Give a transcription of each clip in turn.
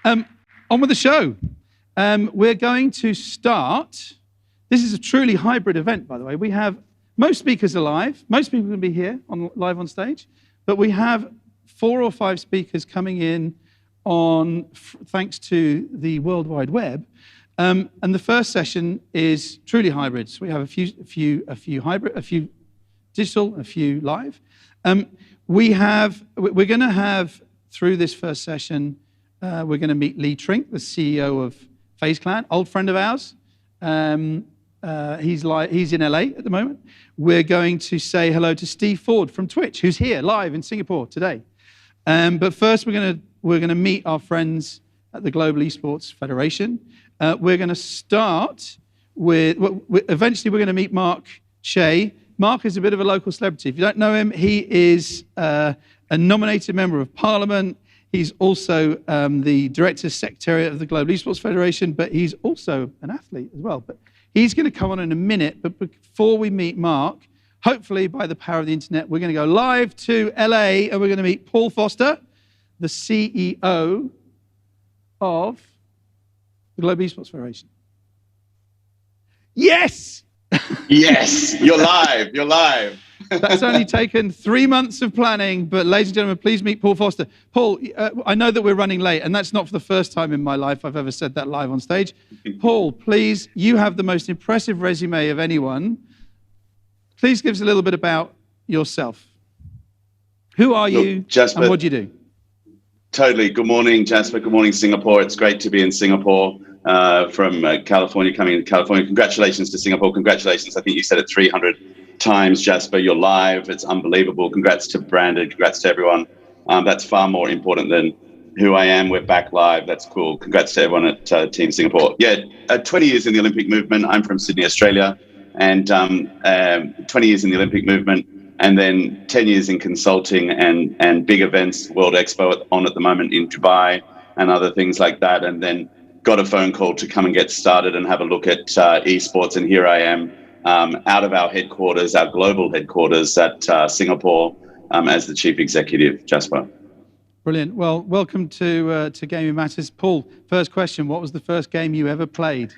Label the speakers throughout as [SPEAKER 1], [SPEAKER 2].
[SPEAKER 1] On with the show. We're going to start. This is a truly hybrid event, by the way. We have most speakers are live. Most people can be here live on stage, but we have 4 or 5 speakers coming in thanks to the World Wide Web. And the first session is truly hybrid. So we have a few hybrid, a few digital, a few live. We're going to have through this first session. We're going to meet Lee Trink, the CEO of FaZe Clan, old friend of ours. He's in LA at the moment. We're going to say hello to Steve Ford from Twitch, who's here live in Singapore today. But first, we're going to meet our friends at the Global Esports Federation. We're going to start with. Eventually, we're going to meet Mark Chay. Mark is a bit of a local celebrity. If you don't know him, he is a nominated member of Parliament. He's also the director Secretariat of the Global Esports Federation, but he's also an athlete as well. But he's going to come on in a minute. But before we meet Mark, hopefully by the power of the internet, we're going to go live to LA and we're going to meet Paul Foster, the CEO of the Global Esports Federation. Yes!
[SPEAKER 2] Yes, you're live.
[SPEAKER 1] That's only taken 3 months of planning, but ladies and gentlemen, please meet Paul Foster. Paul, I know that we're running late, and that's not for the first time in my life I've ever said that live on stage. Paul, please, you have the most impressive resume of anyone. Please give us a little bit about yourself. Who are you, Jasper, and what do you do?
[SPEAKER 2] Totally. Good morning, Jasper. Good morning, Singapore. It's great to be in Singapore from California, coming to California. Congratulations to Singapore. Congratulations. I think you said it 300 times, Jasper. You're live. It's unbelievable. Congrats to Brandon. Congrats to everyone. That's far more important than who I am. We're back live. That's cool. Congrats to everyone at Team Singapore. Yeah, 20 years in the Olympic movement. I'm from Sydney, Australia, and 20 years in the Olympic movement, and then 10 years in consulting and big events, World Expo on at the moment in Dubai and other things like that, and then got a phone call to come and get started and have a look at esports, and here I am out of our headquarters, our global headquarters at Singapore as the Chief Executive, Jasper.
[SPEAKER 1] Brilliant. Well, welcome to Gaming Matters. Paul, first question, what was the first game you ever played?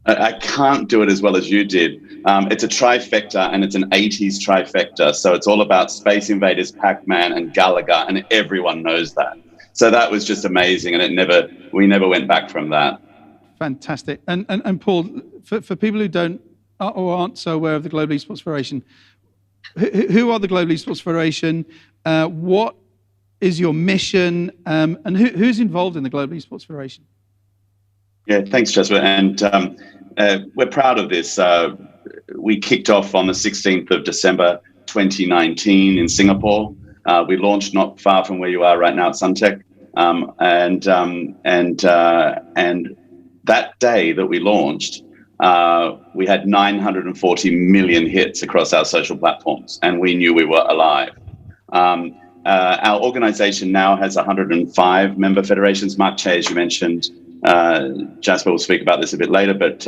[SPEAKER 2] I can't do it as well as you did. It's a trifecta, and it's an 80s trifecta. So it's all about Space Invaders, Pac-Man, and Galaga, and everyone knows that. So that was just amazing, and we never went back from that.
[SPEAKER 1] Fantastic. And Paul, for people who don't or aren't so aware of the Global Esports Federation, who are the Global Esports Federation? What is your mission? And who's involved in the Global Esports Federation?
[SPEAKER 2] Yeah, thanks, Jasper. And we're proud of this. We kicked off on the 16th of December 2019 in Singapore. We launched not far from where you are right now at Suntec. And that day that we launched, we had 940 million hits across our social platforms, and we knew we were alive. Our organization now has 105 member federations. Mark Chay, as you mentioned, Jasper will speak about this a bit later, but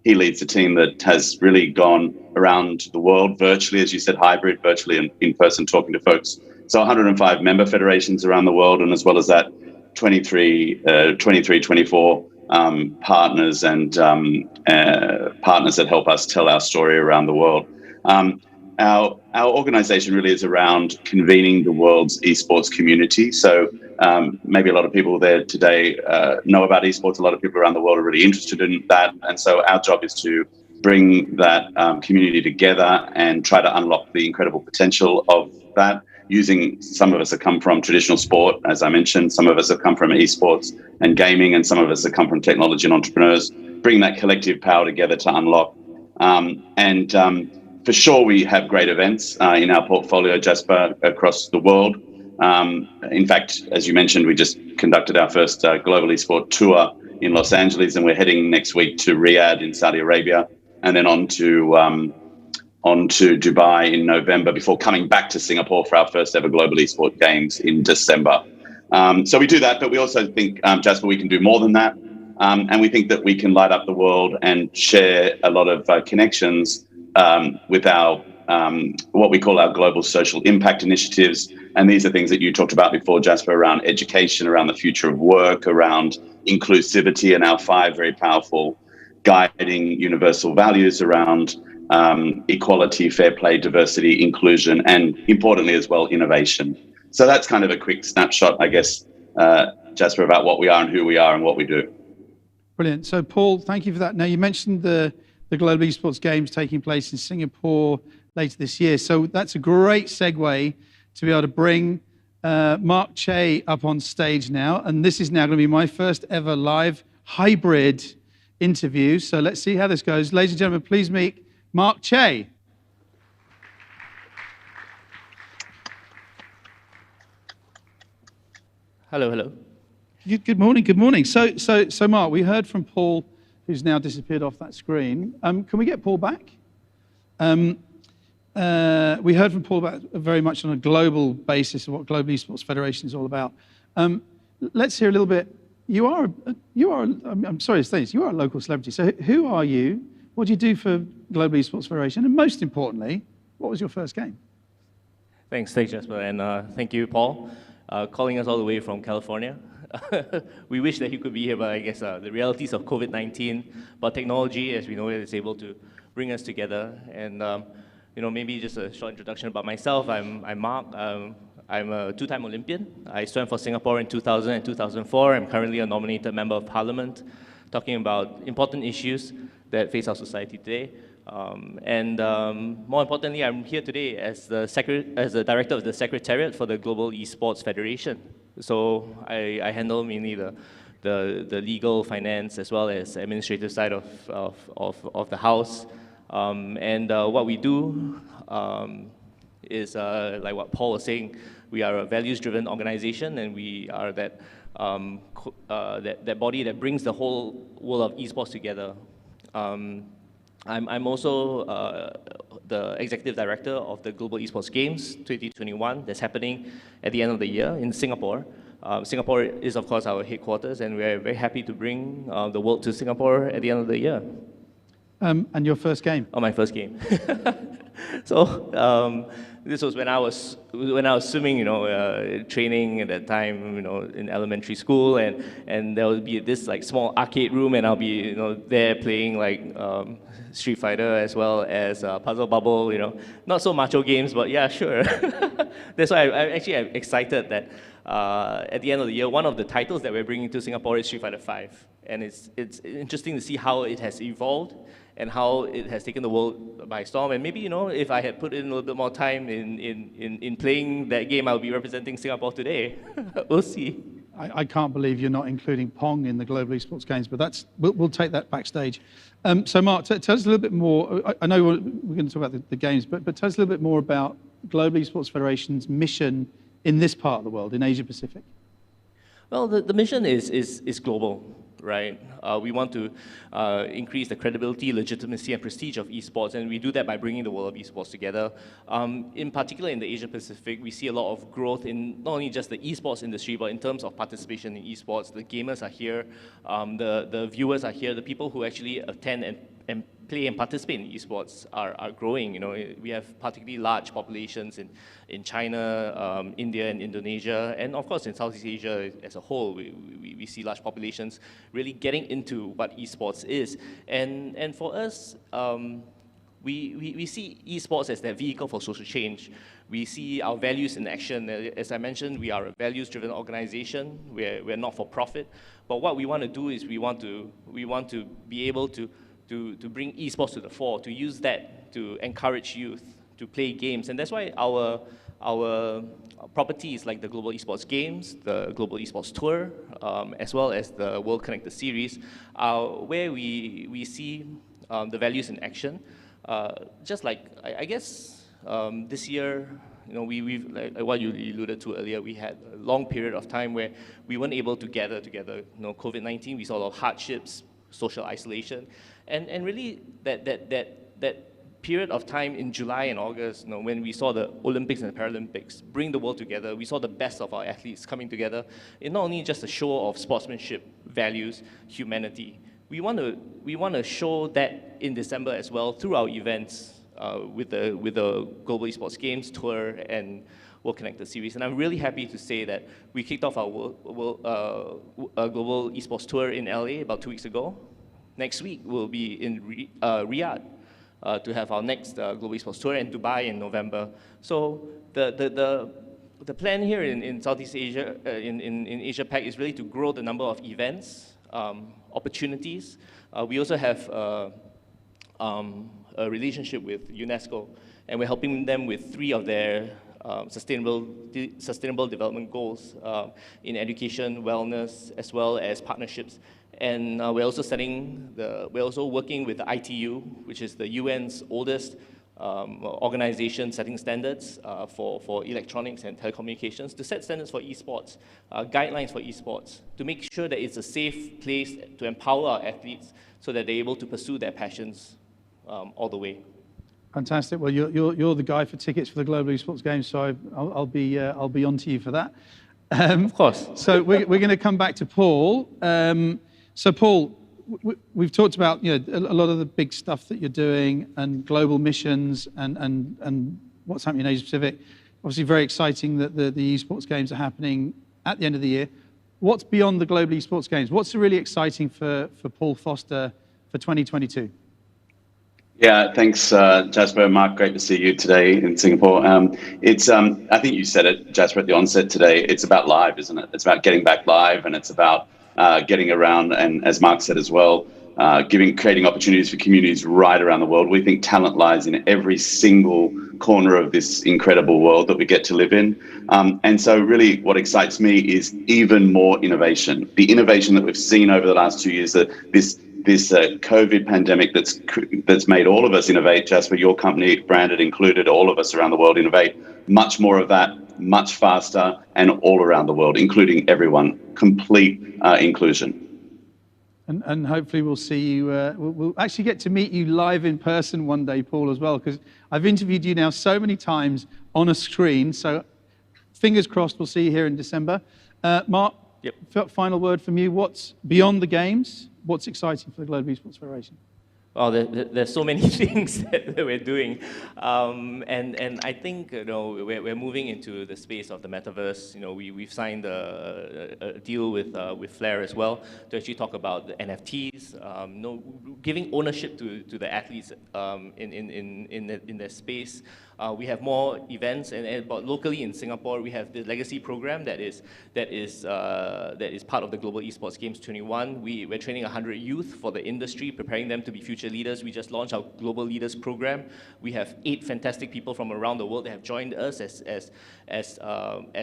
[SPEAKER 2] he leads a team that has really gone around the world virtually, as you said, hybrid, virtually and in person, talking to folks. So 105 member federations around the world, and as well as that, 24 partners and partners that help us tell our story around the world. Our organization really is around convening the world's esports community. So maybe a lot of people there today know about esports. A lot of people around the world are really interested in that. And so our job is to bring that community together and try to unlock the incredible potential of that, using some of us that come from traditional sport, as I mentioned, some of us have come from esports and gaming, and some of us that come from technology and entrepreneurs, bring that collective power together to unlock. For sure, we have great events in our portfolio, Jasper, across the world. In fact, as you mentioned, we just conducted our first global esports tour in Los Angeles, and we're heading next week to Riyadh in Saudi Arabia, and then on to Dubai in November, before coming back to Singapore for our first ever global esports games in December. So we do that, but we also think, Jasper, we can do more than that. And we think that we can light up the world and share a lot of connections with our what we call our global social impact initiatives. And these are things that you talked about before, Jasper, around education, around the future of work, around inclusivity, and our 5 very powerful guiding universal values around equality, fair play, diversity, inclusion, and importantly as well, innovation. So that's kind of a quick snapshot, I guess, Jasper, about what we are and who we are and what we do.
[SPEAKER 1] Brilliant. So Paul, thank you for that. Now you mentioned the Global Esports Games taking place in Singapore later this year. So that's a great segue to be able to bring Mark Chay up on stage now. And this is now going to be my first ever live hybrid interview. So let's see how this goes. Ladies and gentlemen, please meet Mark Chay.
[SPEAKER 3] Hello, hello.
[SPEAKER 1] Good morning, good morning. So Mark, we heard from Paul, who's now disappeared off that screen. Can we get Paul back? We heard from Paul about very much on a global basis of what Global Esports Federation is all about. Let's hear a little bit. I'm sorry to say this, you are a local celebrity. So who are you? What do you do for Global Esports Federation? And most importantly, what was your first game?
[SPEAKER 3] Thanks, Jasper, and thank you, Paul, calling us all the way from California. We wish that he could be here, but I guess the realities of COVID-19, but technology, as we know it, is able to bring us together. And maybe just a short introduction about myself. I'm Mark. I'm a 2-time Olympian. I swam for Singapore in 2000 and 2004. I'm currently a nominated member of Parliament, talking about important issues that face our society today. More importantly, I'm here today as the director of the Secretariat for the Global Esports Federation. So I handle mainly the legal, finance, as well as administrative side of the house. What we do is, like what Paul was saying, we are a values-driven organization, and we are that body that brings the whole world of esports together. I'm also the executive director of the Global Esports Games 2021 that's happening at the end of the year in Singapore. Singapore is, of course, our headquarters, and we're very happy to bring the world to Singapore at the end of the year.
[SPEAKER 1] And your first game?
[SPEAKER 3] Oh, my first game. So this was when I was swimming, training at that time, in elementary school, and there would be this like small arcade room, and I'll be there playing like Street Fighter as well as Puzzle Bubble, not so macho games, but yeah, sure. That's why I'm excited that at the end of the year, one of the titles that we're bringing to Singapore is Street Fighter 5, and it's interesting to see how it has evolved and how it has taken the world by storm. And maybe, if I had put in a little bit more time in playing that game, I would be representing Singapore today. We'll see.
[SPEAKER 1] I can't believe you're not including Pong in the Global Esports Games, but we'll take that backstage. So Mark, tell us a little bit more. I know we're going to talk about the games, but tell us a little bit more about Global Esports Federation's mission in this part of the world, in Asia Pacific.
[SPEAKER 3] Well, the mission is global. Right? We want to increase the credibility, legitimacy, and prestige of esports, and we do that by bringing the world of esports together. In particular, in the Asia Pacific, we see a lot of growth in not only just the esports industry, but in terms of participation in esports. The gamers are here, the viewers are here, the people who actually attend and play and participate in esports are growing. We have particularly large populations in China, India, and Indonesia, and of course in Southeast Asia as a whole. We see large populations really getting into what esports is, and for us, we see esports as that vehicle for social change. We see our values in action. As I mentioned, we are a values-driven organization. We're not for profit, but what we want to do is we want to be able to bring esports to the fore, to use that to encourage youth to play games. And that's why our properties like the Global Esports Games, the Global Esports Tour, as well as the World Connected Series, are where we see the values in action. Just like, I guess, this year, we've like what you alluded to earlier, we had a long period of time where we weren't able to gather together. COVID-19, we saw a lot of hardships, social isolation, and really that period of time in July and August, when we saw the Olympics and the Paralympics bring the world together, we saw the best of our athletes coming together in not only just a show of sportsmanship, values, humanity. We want to show that in December as well through our events. with the Global Esports Games Tour and World Connected series. And I'm really happy to say that we kicked off our Global Esports Tour in LA about 2 weeks ago. Next week, we'll be in Riyadh to have our next Global Esports Tour, and Dubai in November. So the plan here in Southeast Asia, in Asia Pac, is really to grow the number of events, opportunities. We also have a relationship with UNESCO, and we're helping them with 3 of their sustainable development goals in education, wellness, as well as partnerships. And we're also working with the ITU, which is the UN's oldest organization setting standards for electronics and telecommunications, to set standards for esports, guidelines for esports, to make sure that it's a safe place to empower our athletes so that they're able to pursue their passions all the way.
[SPEAKER 1] Fantastic. Well, you're the guy for tickets for the Global Esports Games, so I'll be on to you for that.
[SPEAKER 3] Of course.
[SPEAKER 1] So we're going to come back to Paul. So Paul, we've talked about a lot of the big stuff that you're doing and global missions and what's happening in Asia Pacific. Obviously, very exciting that the esports games are happening at the end of the year. What's beyond the Global Esports Games? What's really exciting for Paul Foster for 2022?
[SPEAKER 2] Yeah, thanks, Jasper. Mark, great to see you today in Singapore. I think you said it, Jasper, at the onset today. It's about live, isn't it? It's about getting back live, and it's about getting around, and as Mark said as well, creating opportunities for communities right around the world. We think talent lies in every single corner of this incredible world that we get to live in. And so really what excites me is even more innovation. The innovation that we've seen over the last 2 years, that this COVID pandemic that's made all of us innovate, Jasper, your company, Branded included, all of us around the world innovate. Much more of that, much faster, and all around the world, including everyone. Complete inclusion.
[SPEAKER 1] And hopefully we'll see you, we'll actually get to meet you live in person one day, Paul, as well, because I've interviewed you now so many times on a screen. So fingers crossed we'll see you here in December. Mark,
[SPEAKER 3] Yep.
[SPEAKER 1] Final word from you. What's beyond the games? What's exciting for the Global Esports Federation?
[SPEAKER 3] Well, there's so many things that we're doing, and I think we're moving into the space of the Metaverse. We've signed a deal with Flare as well to actually talk about the NFTs, giving ownership to the athletes in their space. We have more events, but locally in Singapore, we have the legacy program that is part of the Global Esports Games 21. We're training 100 youth for the industry, preparing them to be future leaders. We just launched our Global Leaders program. We have 8 fantastic people from around the world that have joined us as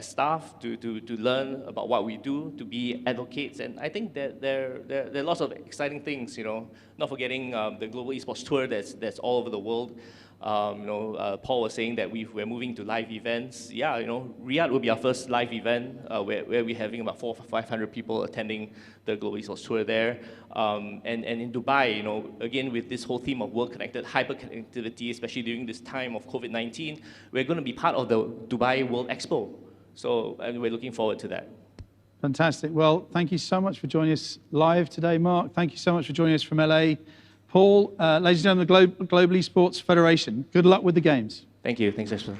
[SPEAKER 3] staff to learn about what we do, to be advocates. And I think that there are lots of exciting things. Not forgetting the Global Esports Tour that's all over the world. Paul was saying that we're moving to live events. Yeah, Riyadh will be our first live event where we're having about 400 or 500 people attending the Global Esports Tour there. And in Dubai, again, with this whole theme of world connected, hyper connectivity, especially during this time of COVID-19, we're going to be part of the Dubai World Expo. So we're looking forward to that.
[SPEAKER 1] Fantastic. Well, thank you so much for joining us live today, Mark. Thank you so much for joining us from LA. Paul, ladies and gentlemen, the Global Esports Federation, good luck with the games.
[SPEAKER 3] Thank you. Thanks, Jasper.